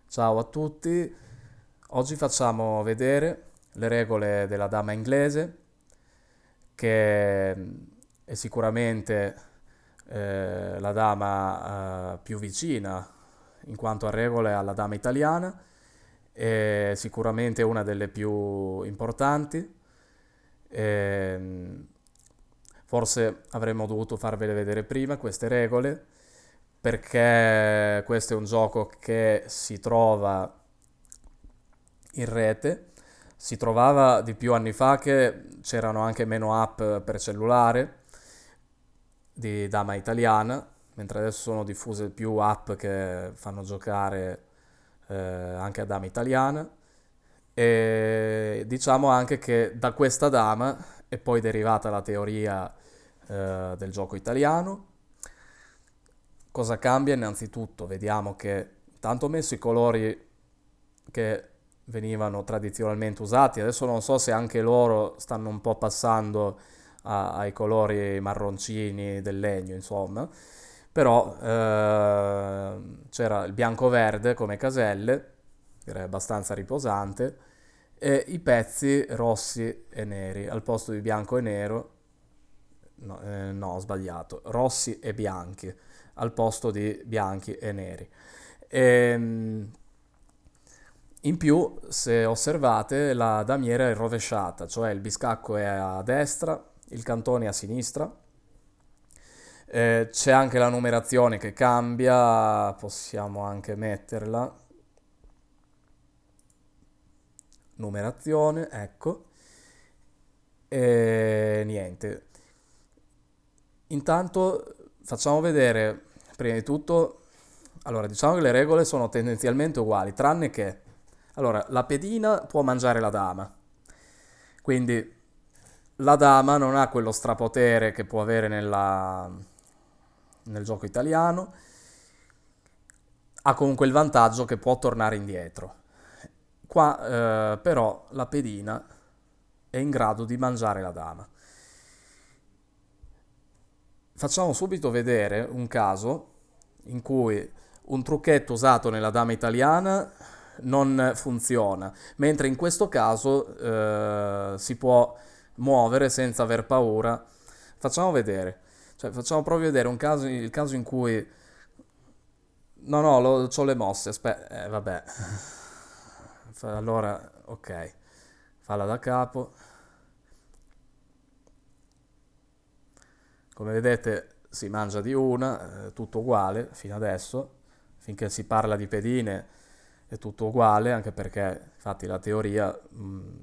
Ciao a tutti, oggi facciamo vedere le regole della dama inglese, che è sicuramente la dama più vicina in quanto a regole alla dama italiana, è sicuramente una delle più importanti. Ehm, Forse avremmo dovuto farvele vedere prima queste regole, perché questo è un gioco che si trova in rete. Si trovava di più anni fa che c'erano anche meno app per cellulare di dama italiana, mentre adesso sono diffuse più app che fanno giocare anche a dama italiana. E diciamo anche che da questa dama è poi derivata la teoria del gioco italiano. Cosa cambia? Innanzitutto vediamo che tanto ho messo i colori che venivano tradizionalmente usati, adesso non so se anche loro stanno un po' passando ai colori marroncini del legno, insomma, però c'era il bianco-verde come caselle, direi abbastanza riposante, e i pezzi rossi e neri al posto di bianco e nero. No, no, ho sbagliato. Rossi e bianchi al posto di bianchi e neri. Ehm, In più, se osservate, la damiera è rovesciata, cioè il biscacco è a destra, il cantone è a sinistra. C'è anche la numerazione che cambia, possiamo anche metterla. Numerazione, ecco. E niente. Intanto facciamo vedere, prima di tutto, allora diciamo che le regole sono tendenzialmente uguali, tranne che, allora, la pedina può mangiare la dama, quindi la dama non ha quello strapotere che può avere nel gioco italiano, ha comunque il vantaggio che può tornare indietro. Qua però la pedina è in grado di mangiare la dama. Facciamo subito vedere un caso in cui un trucchetto usato nella dama italiana non funziona, mentre in questo caso si può muovere senza aver paura. Facciamo vedere, cioè facciamo proprio vedere un caso, il caso in cui... No, no, c'ho le mosse, aspetta, vabbè. Allora, ok, falla da capo. Come vedete si mangia di una, tutto uguale fino adesso, finché si parla di pedine è tutto uguale, anche perché infatti la teoria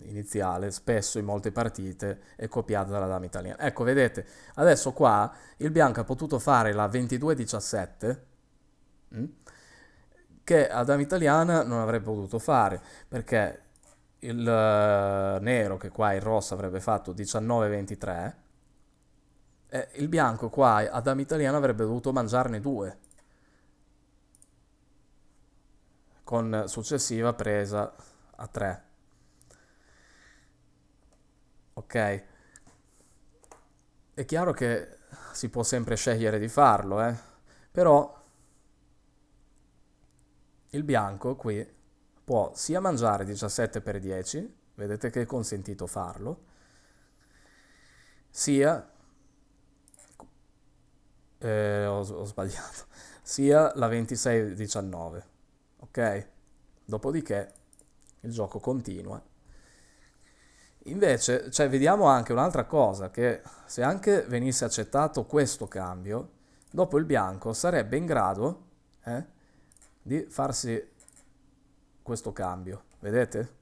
iniziale spesso in molte partite è copiata dalla dama italiana. Ecco, vedete, adesso qua il bianco ha potuto fare la 22-17, mm, che a dama italiana non avrebbe potuto fare, perché il nero, che qua il rosso avrebbe fatto 19-23, il bianco qua a dama italiana avrebbe dovuto mangiarne due, con successiva presa a 3. Ok? È chiaro che si può sempre scegliere di farlo, però il bianco qui può sia mangiare 17 per 10, vedete che è consentito farlo, sia, ho sbagliato, sia la 26-19, ok? Dopodiché il gioco continua. Invece, cioè, vediamo anche un'altra cosa, che se anche venisse accettato questo cambio, dopo il bianco sarebbe in grado eh, di farsi questo cambio. Vedete?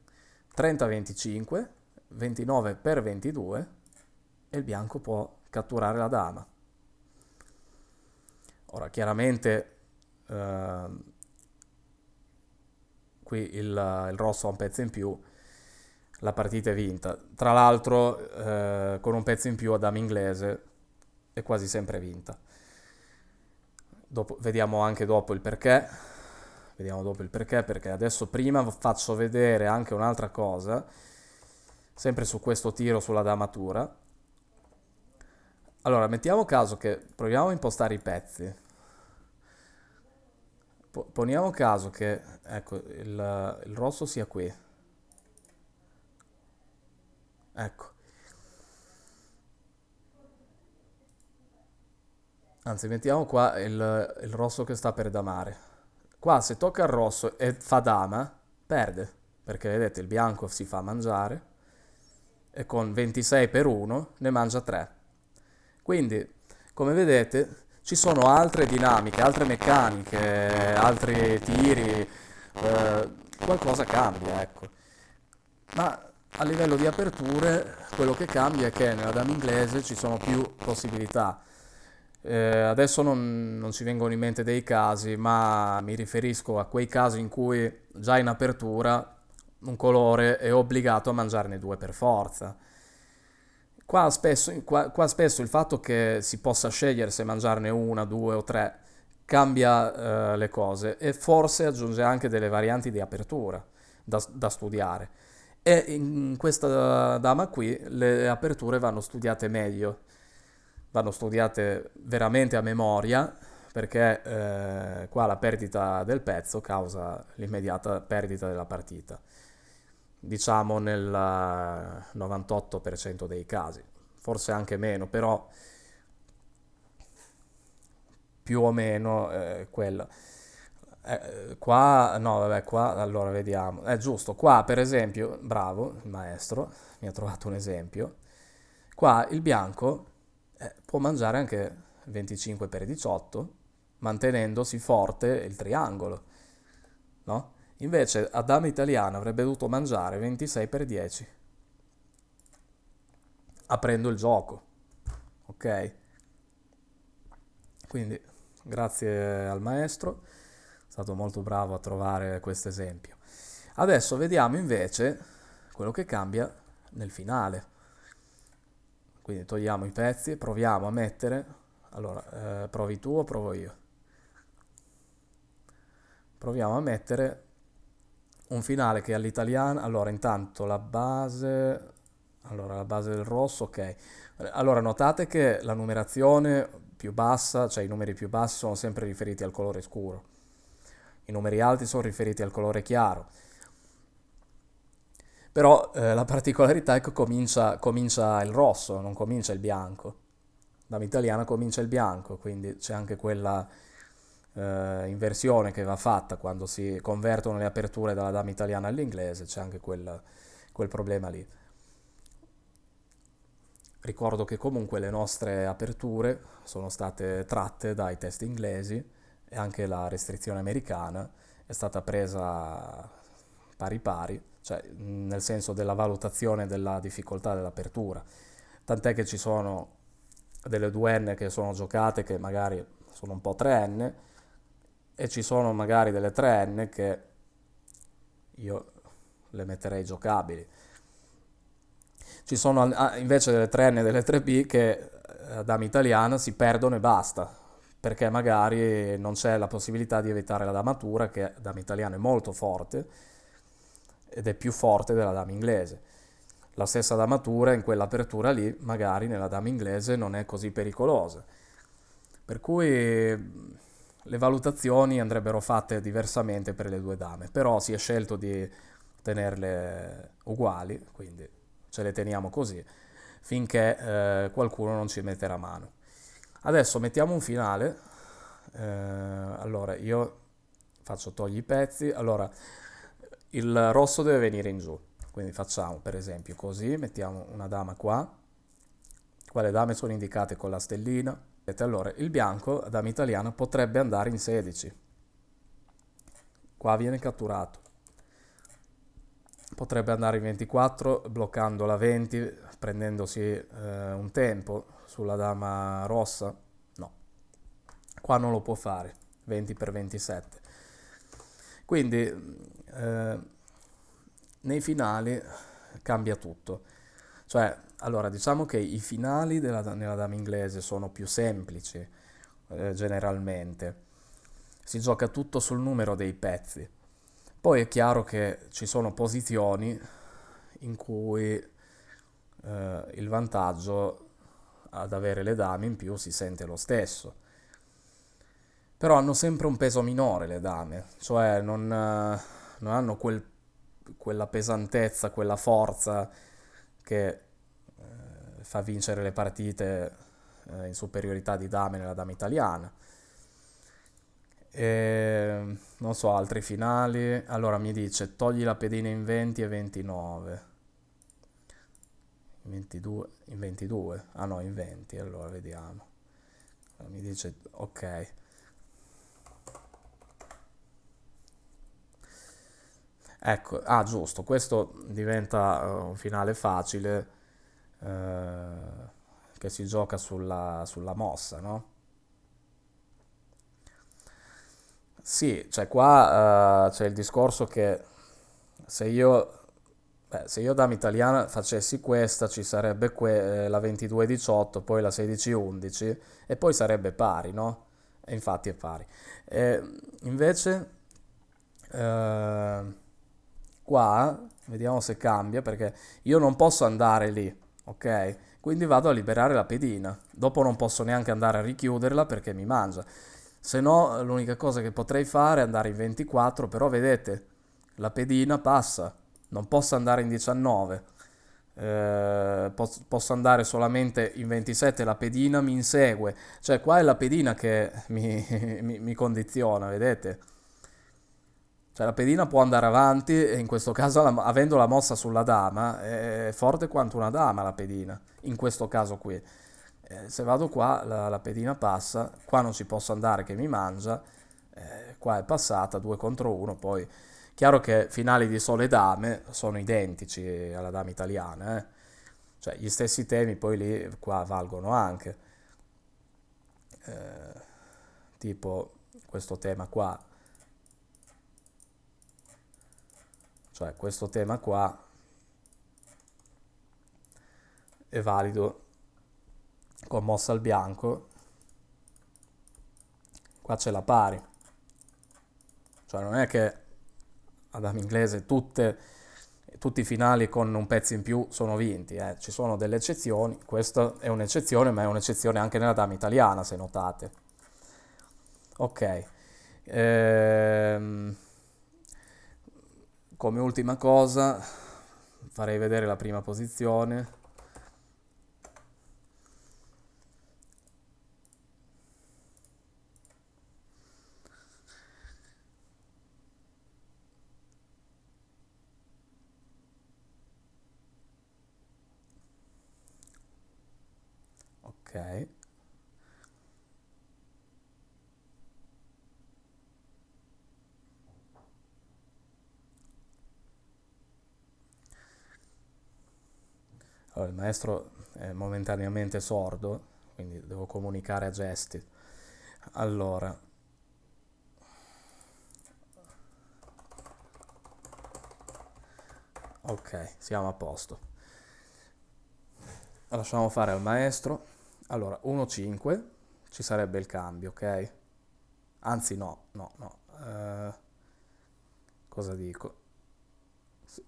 30-25, 29 per 22 e il bianco può catturare la dama. Ora, chiaramente qui il rosso ha un pezzo in più, la partita è vinta. Tra l'altro, con un pezzo in più a dama inglese è quasi sempre vinta. Vediamo anche dopo il perché. Vediamo dopo il perché, perché adesso prima faccio vedere anche un'altra cosa, sempre su questo tiro sulla damatura. Allora, mettiamo caso che proviamo a impostare i pezzi. Poniamo caso che, ecco, il rosso sia qui, ecco, anzi mettiamo qua il rosso che sta per damare. Qua se tocca il rosso e fa dama, perde, perché vedete il bianco si fa mangiare e con 26 per 1 ne mangia 3. Quindi, come vedete, ci sono altre dinamiche, altre meccaniche, altri tiri, qualcosa cambia, ecco. Ma a livello di aperture, quello che cambia è che nella dama inglese ci sono più possibilità. Adesso non ci vengono in mente dei casi, ma mi riferisco a quei casi in cui già in apertura un colore è obbligato a mangiarne due per forza. Qua spesso il fatto che si possa scegliere se mangiarne una, due o tre cambia le cose e forse aggiunge anche delle varianti di apertura da studiare. E in questa dama qui le aperture vanno studiate meglio, vanno studiate veramente a memoria perché qua la perdita del pezzo causa l'immediata perdita della partita, diciamo nel 98% dei casi, forse anche meno, però più o meno quello. Qua, no, vabbè, qua allora vediamo. È giusto, qua per esempio, bravo, il maestro mi ha trovato un esempio. Qua il bianco può mangiare anche 25 per 18, mantenendosi forte il triangolo, no? Invece a dama italiana avrebbe dovuto mangiare 26 per 10, aprendo il gioco, ok? Quindi, grazie al maestro, è stato molto bravo a trovare questo esempio. Adesso vediamo invece quello che cambia nel finale. Quindi togliamo i pezzi e proviamo a mettere. Allora, provi tu o provo io? Proviamo a mettere un finale che è all'italiana. Allora, intanto la base. Allora, la base del rosso, ok. Allora, notate che la numerazione più bassa, cioè i numeri più bassi sono sempre riferiti al colore scuro. I numeri alti sono riferiti al colore chiaro. Però la particolarità è che comincia il rosso, non comincia il bianco. Dama italiana comincia il bianco, quindi c'è anche quella inversione che va fatta quando si convertono le aperture dalla dama italiana all'inglese, c'è anche quel problema lì. Ricordo che comunque le nostre aperture sono state tratte dai test inglesi e anche la restrizione americana è stata presa pari pari, cioè nel senso della valutazione della difficoltà dell'apertura. Tant'è che ci sono delle 2N che sono giocate che magari sono un po' 3N e ci sono magari delle 3N che io le metterei giocabili. Ci sono invece delle 3N e delle 3B che a dama italiana si perdono e basta, perché magari non c'è la possibilità di evitare la damatura, che a dama italiana è molto forte ed è più forte della dama inglese. La stessa damatura in quell'apertura lì, magari nella dama inglese non è così pericolosa. Per cui le valutazioni andrebbero fatte diversamente per le due dame, però si è scelto di tenerle uguali, quindi ce le teniamo così, finché qualcuno non ci metterà mano. Adesso mettiamo un finale. Allora, io faccio togli i pezzi. Allora, il rosso deve venire in giù. Quindi facciamo per esempio così, mettiamo una dama qua. Qua le dame sono indicate con la stellina. Vedete, allora, il bianco, dama italiana, potrebbe andare in 16. Qua viene catturato. Potrebbe andare in 24 bloccando la 20, prendendosi un tempo sulla dama rossa. No, qua non lo può fare, 20 per 27. Quindi nei finali cambia tutto. Cioè, allora, diciamo che i finali nella dama inglese sono più semplici, generalmente. Si gioca tutto sul numero dei pezzi. Poi è chiaro che ci sono posizioni in cui il vantaggio ad avere le dame in più si sente lo stesso. Però hanno sempre un peso minore le dame, cioè non hanno quella pesantezza, quella forza che fa vincere le partite in superiorità di dame nella dama italiana. E, non so, altri finali. Allora mi dice togli la pedina in 20 e 29. In 22, in 22? Ah no, in 20, allora vediamo. Mi dice ok. Ecco, ah giusto, questo diventa un finale facile eh, che si gioca sulla mossa, no? Sì, cioè qua c'è il discorso che se io, se io dama italiana facessi questa ci sarebbe la 22-18, poi la 16-11 e poi sarebbe pari, no? E infatti è pari. E invece eh, qua vediamo se cambia perché io non posso andare lì, ok? Quindi vado a liberare la pedina. Dopo non posso neanche andare a richiuderla perché mi mangia. Se no, l'unica cosa che potrei fare è andare in 24, però vedete, la pedina passa, non posso andare in 19. Posso andare solamente in 27, la pedina mi insegue. Cioè, qua è la pedina che mi condiziona, vedete? Cioè la pedina può andare avanti e in questo caso avendo la mossa sulla dama è forte quanto una dama la pedina, in questo caso qui. Se vado qua la pedina passa, qua non ci posso andare che mi mangia, qua è passata 2 contro 1, poi chiaro che finali di sole dame sono identici alla dama italiana, eh. Cioè gli stessi temi poi lì qua valgono anche, tipo questo tema qua, cioè questo tema qua è valido con mossa al bianco, qua c'è la pari, cioè non è che ad dama inglese tutti i finali con un pezzo in più sono vinti, eh. Ci sono delle eccezioni, questa è un'eccezione, ma è un'eccezione anche nella dama italiana, se notate. Ok, ehm, come ultima cosa farei vedere la prima posizione. Ok, allora il maestro è momentaneamente sordo, quindi devo comunicare a gesti. Allora, ok, siamo a posto. Lasciamo fare al maestro. Allora, 1-5, ci sarebbe il cambio, ok? Anzi, no, no, no. Cosa dico? Sì,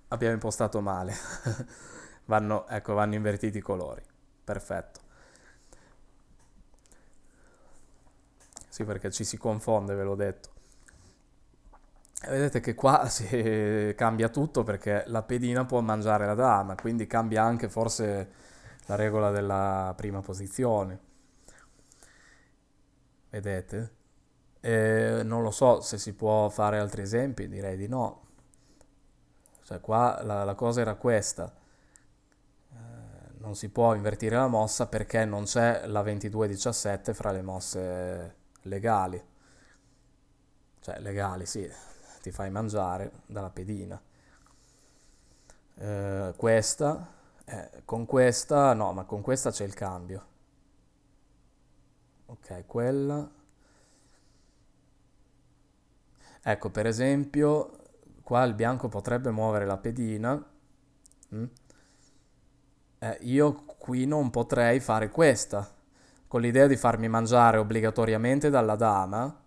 abbiamo impostato male. Ecco, vanno invertiti i colori. Perfetto. Sì, perché ci si confonde, ve l'ho detto. E vedete che qua si cambia tutto perché la pedina può mangiare la dama, quindi cambia anche forse la regola della prima posizione. Vedete? E non lo so se si può fare altri esempi, direi di no. Cioè qua la cosa era questa, non si può invertire la mossa perché non c'è la 22-17 fra le mosse legali. Cioè legali, sì, ti fai mangiare dalla pedina. Questa, con questa, no, ma con questa c'è il cambio. Ok, quella. Ecco, per esempio, qua il bianco potrebbe muovere la pedina. Mm? Io qui non potrei fare questa, con l'idea di farmi mangiare obbligatoriamente dalla dama.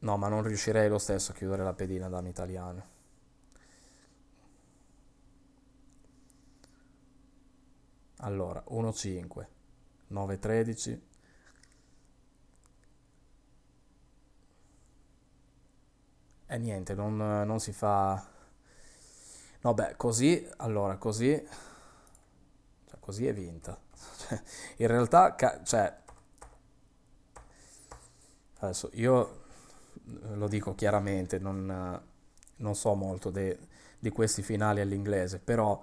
No, ma non riuscirei lo stesso a chiudere la pedina dama italiana. Allora, 1-5, 9-13, e niente, non si fa... No, beh, così, allora, così è vinta. Cioè, in realtà, cioè, adesso io lo dico chiaramente, non so molto di questi finali all'inglese, però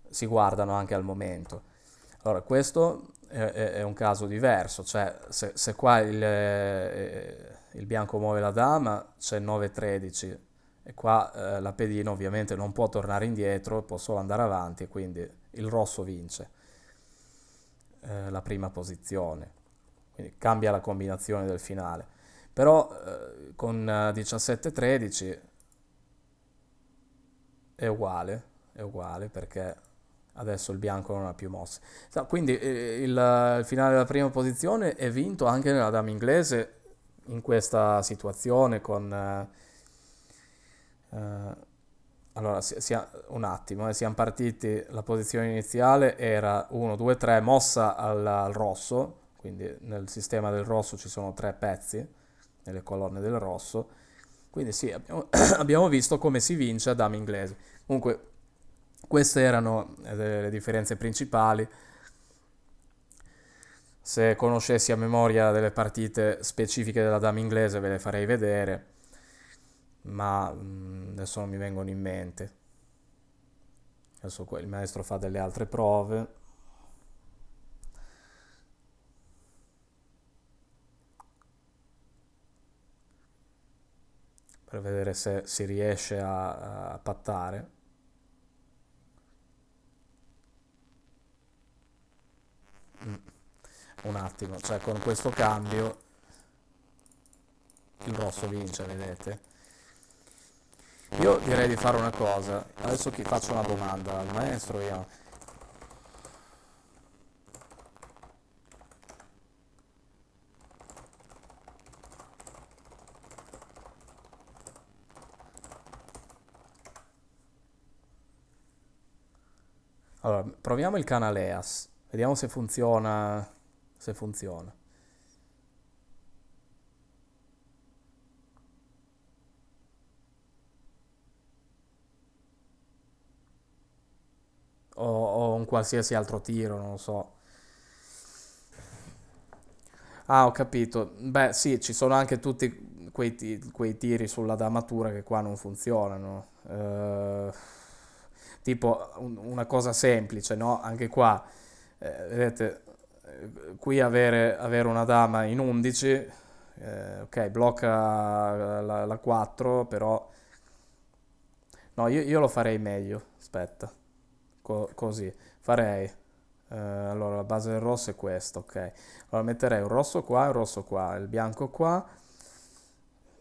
si guardano anche al momento. Allora, questo è un caso diverso, cioè se qua il bianco muove la dama, c'è 9-13 e qua la pedina ovviamente non può tornare indietro, può solo andare avanti e quindi il rosso vince la prima posizione, quindi cambia la combinazione del finale. Però con 17-13 è uguale perché adesso il bianco non ha più mosse. Quindi il finale della prima posizione è vinto anche nella dama inglese in questa situazione con... allora, un attimo, siamo partiti, la posizione iniziale era 1, 2, 3, mossa al rosso, quindi nel sistema del rosso ci sono tre pezzi, nelle colonne del rosso, quindi sì, abbiamo visto come si vince a dama inglese. Comunque, queste erano le differenze principali. Se conoscessi a memoria delle partite specifiche della dama inglese ve le farei vedere, ma adesso non mi vengono in mente. Adesso il maestro fa delle altre prove per vedere se si riesce a pattare. Un attimo, cioè con questo cambio il rosso vince, vedete? Io direi di fare una cosa, adesso faccio una domanda al maestro io. Allora, proviamo il canale EAS, vediamo se funziona, se funziona. O un qualsiasi altro tiro, non lo so. Ah, ho capito. Beh, sì, ci sono anche tutti quei tiri sulla damatura che qua non funzionano. Tipo una cosa semplice, no? Anche qua, vedete, qui avere una dama in 11, ok, blocca la 4, però... No, io lo farei meglio. Aspetta, così. Farei... allora, la base del rosso è questa, ok. Allora metterei un rosso qua e un rosso qua, il bianco qua,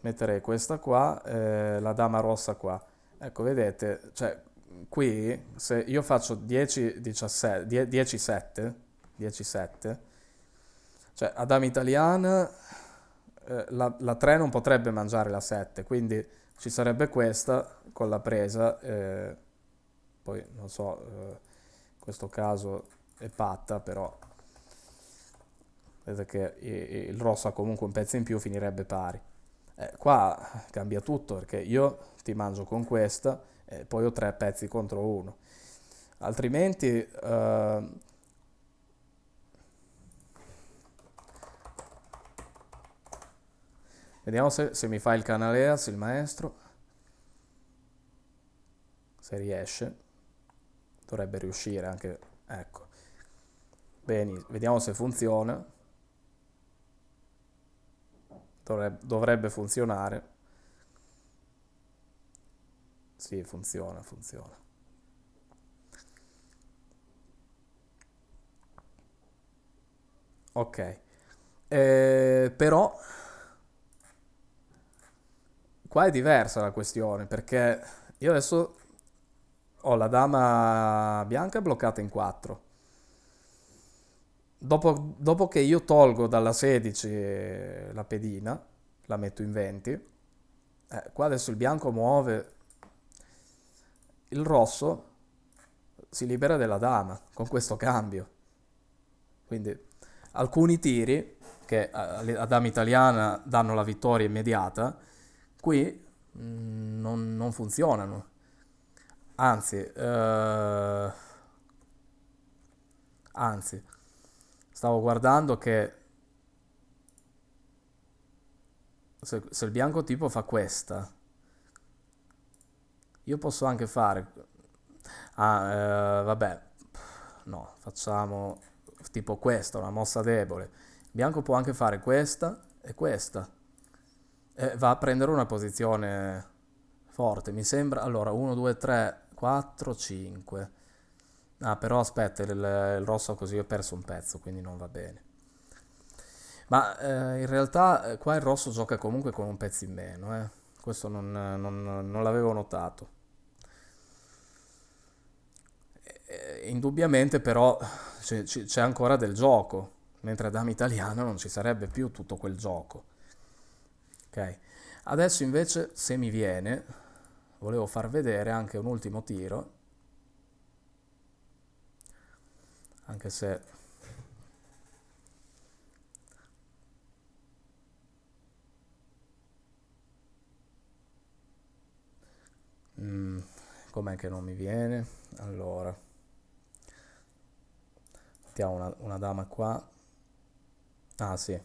metterei questa qua, la dama rossa qua. Ecco, vedete, cioè qui se io faccio 10-17, 10-7, 10-7, cioè a dama italiana la 3 non potrebbe mangiare la 7, quindi ci sarebbe questa con la presa, poi non so, in questo caso è patta, però vedete che il rosso ha comunque un pezzo in più, finirebbe pari. Qua cambia tutto perché io ti mangio con questa e poi ho tre pezzi contro uno. Altrimenti, vediamo se mi fa il canale AS il maestro, se riesce. Dovrebbe riuscire anche, ecco. Bene, vediamo se funziona. Dovrebbe funzionare. Sì, funziona, funziona. Ok. Però qua è diversa la questione perché io adesso ho la dama bianca bloccata in 4. Dopo che io tolgo dalla 16 la pedina, la metto in 20, qua adesso il bianco muove il rosso, si libera della dama con questo cambio. Quindi alcuni tiri che a dama italiana danno la vittoria immediata, qui non funzionano. Anzi, anzi, stavo guardando che se il bianco tipo fa questa, io posso anche fare... vabbè, no, facciamo tipo questa, una mossa debole. Il bianco può anche fare questa e questa. E va a prendere una posizione forte, mi sembra. Allora, 1, 2, 3, 4, 5. Ah, però aspetta, il rosso così ho perso un pezzo, quindi non va bene. Ma in realtà qua il rosso gioca comunque con un pezzo in meno, eh. Questo non l'avevo notato. Indubbiamente però c'è ancora del gioco, mentre a dama italiana non ci sarebbe più tutto quel gioco. Ok? Adesso invece, se mi viene, volevo far vedere anche un ultimo tiro, anche se... mm, com'è che non mi viene? Allora, mettiamo una dama qua. Ah sì,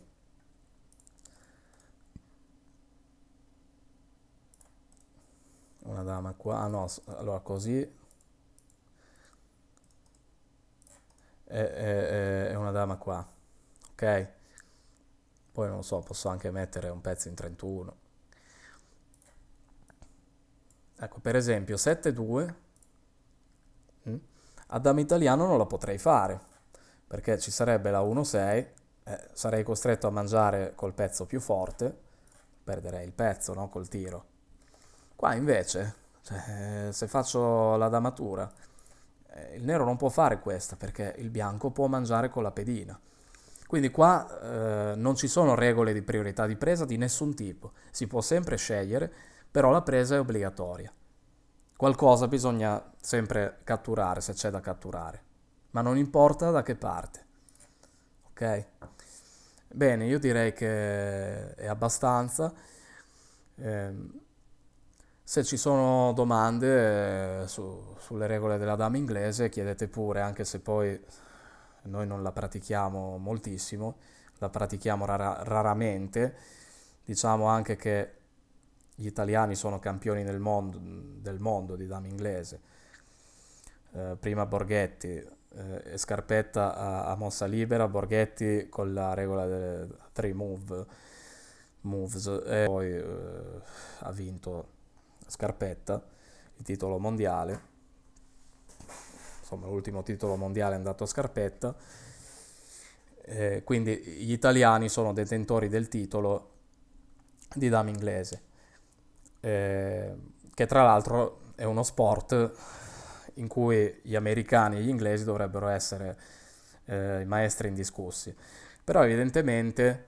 una dama qua. Ah no, allora così è una dama qua. Ok? Poi non lo so, posso anche mettere un pezzo in 31. Ecco, per esempio 7-2, mm, a dama italiano non la potrei fare, perché ci sarebbe la 1-6, sarei costretto a mangiare col pezzo più forte, perderei il pezzo, no? Col tiro. Qua invece, cioè, se faccio la damatura, il nero non può fare questa, perché il bianco può mangiare con la pedina. Quindi qua non ci sono regole di priorità di presa di nessun tipo, si può sempre scegliere, però la presa è obbligatoria. Qualcosa bisogna sempre catturare se c'è da catturare, ma non importa da che parte, ok? Bene, io direi che è abbastanza. Ehm, Se ci sono domande sulle regole della dama inglese, chiedete pure, anche se poi noi non la pratichiamo moltissimo, la pratichiamo raramente. Diciamo anche che gli italiani sono campioni del mondo di dama inglese. Prima Borghetti e Scarpetta a mossa libera, Borghetti con la regola delle 3 moves e poi ha vinto Scarpetta il titolo mondiale, insomma l'ultimo titolo mondiale è andato a Scarpetta. Quindi gli italiani sono detentori del titolo di dama inglese, che tra l'altro è uno sport in cui gli americani e gli inglesi dovrebbero essere i maestri indiscussi. Però evidentemente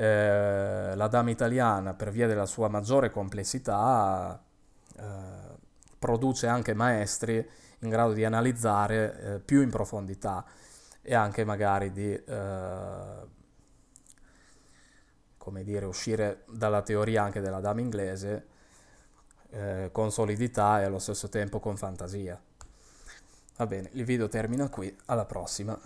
la dama italiana, per via della sua maggiore complessità, eh, produce anche maestri in grado di analizzare più in profondità e anche magari di, come dire, uscire dalla teoria anche della dama inglese con solidità e allo stesso tempo con fantasia. Va bene, il video termina qui, alla prossima.